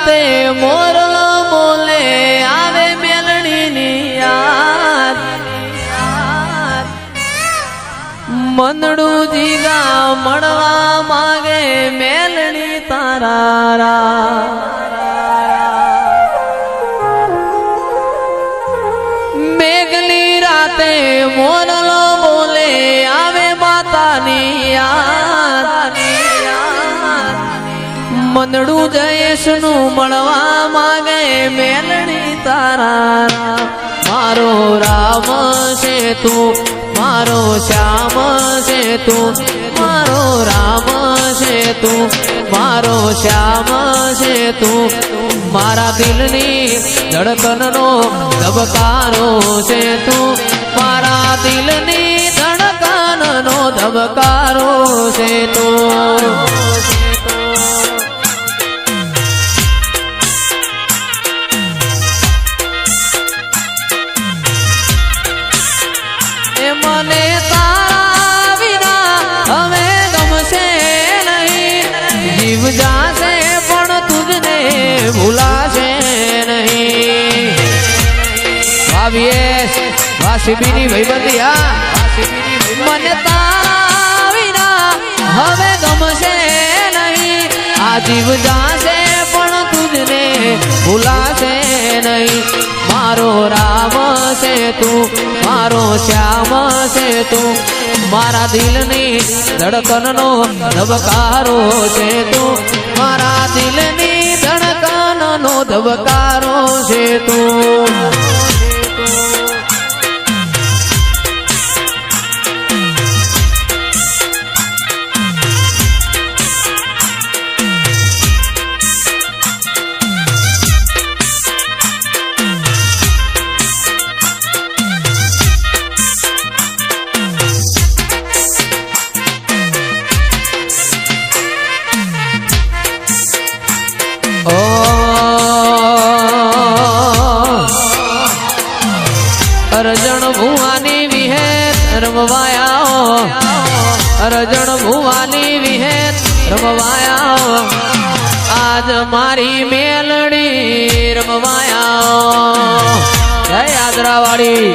રાતે મોરલો બોલે આવે મેલડીની યાદ મંદડું જીગા મળવા માગે મેલડી તારા મેઘલી રાતે મોરલો બોલે આવે માતાની યાદ મંદડું જયેશનું મળવા માગે મેલડી તારા મારો રામ છે તું મારો શ્યામ છે તું મારો રામ છે તું મારો શ્યામ છે તું મારા દિલની ધડકનનો ધબકારો છે તું મારા દિલની ધડકનનો ધબકારો છે તું મને તારા વિના હવે ગમશે નહીં જીવ જાશે પણ તુજને ભૂલાશે નહીં વાસીબીની ભાઈબંધી મને તારા વિના હવે ગમશે નહીં આ જીવ જાશે પણ તુજને ભૂલાશે નહીં મારો રામ છે તું મારો શ્યામ છે તું મારા દિલની ધડકનનો ધબકારો છે તું મારા દિલની ધડકનનો ધબકારો છે તું અરજણ ભુવાની વિહેત રમવાયા અરજણ ભુવાની વિહેત રમવાયા આજ મારી મેલડી રમવાયા જય આદરાવાળી